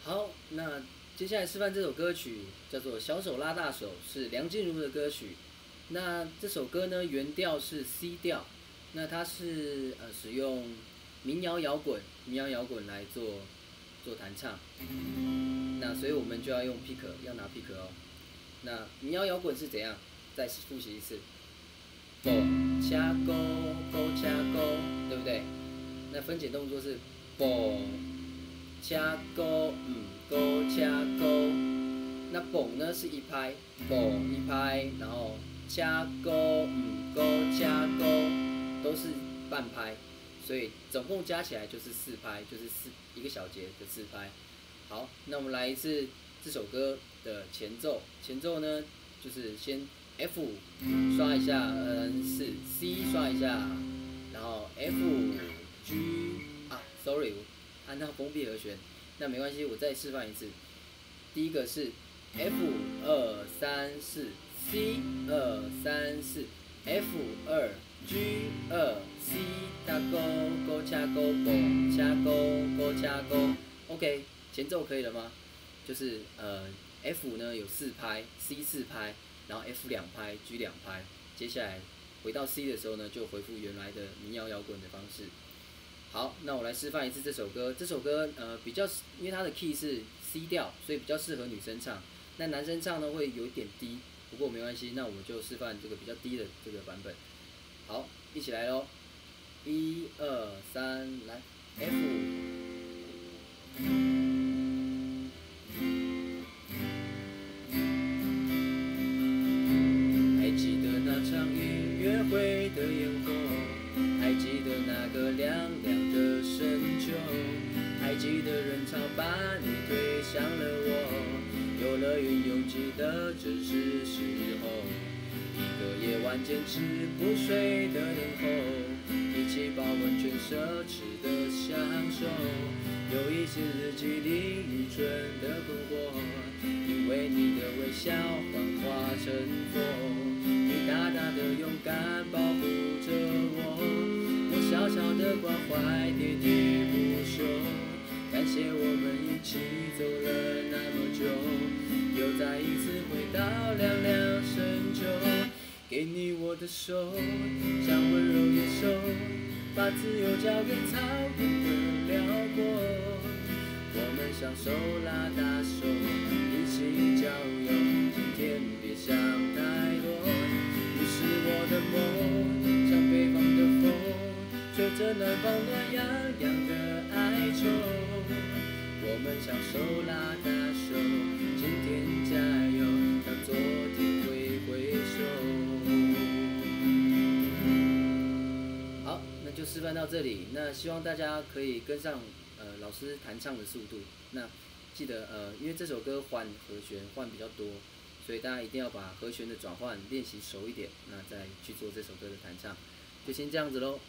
好，那接下来示范这首歌曲叫做《小手拉大手》，是梁静茹的歌曲。那这首歌呢，原调是 C 调，那它是使用民谣摇滚来做弹唱。那所以我们就要用 pick， 要拿 pick 哦。那民谣摇滚是怎样？再复习一次，勾掐勾勾掐勾，对不对？那分解动作是嘣掐勾勾掐勾。那嘣呢是一拍，嘣一拍，然后掐勾勾掐勾都是半拍，所以总共加起来就是4拍，就是一个小节的4拍。好，那我们来一次这首歌的前奏。前奏呢，就是先 F 刷一下是 C 刷一下，然后 F G sorry 我按到封闭和弦，那没关系，我再示范一次。第一个是 F 2 3 4 C 2 3 4 F 2 G 2 C 大勾勾掐勾嘣掐勾勾掐勾 ，OK。前奏可以了吗？就是F 呢有4拍 ，C 4拍，然后 F 2拍 ，G 2拍。接下来回到 C 的时候呢，就恢复原来的民谣摇滚的方式。好，那我来示范一次这首歌。这首歌比较，因为它的 key 是 C 调，所以比较适合女生唱。那男生唱呢会有一点低，不过没关系，那我们就示范这个比较低的这个版本。好，一起来咯！1、2、3，来 F。约会的烟火，还记得那个凉凉的深秋，还记得人潮把你推向了我，游乐园拥挤的正是时候，一个夜晚坚持不睡的等候，一起泡温泉奢侈的享受，有一些日记里愚蠢的困惑，因为你的微笑幻化成风。大大的勇敢保护着我小小的关怀喋喋不休。感谢我们一起走了那么久，又再一次回到凉凉深秋。给你我的手，像温柔野兽，把自由交给草原的辽阔。我们相手拉大手，一起郊游，今天别想太多。是我的梦，像北方的风，吹着南方暖洋洋的哀愁。我们相手拉大手，今天加油，让昨天挥挥手。好，那就示范到这里。那希望大家可以跟上老师弹唱的速度。那记得因为这首歌换和弦换比较多。所以大家一定要把和弦的转换练习熟一点，那再去做这首歌的弹唱，就先这样子咯。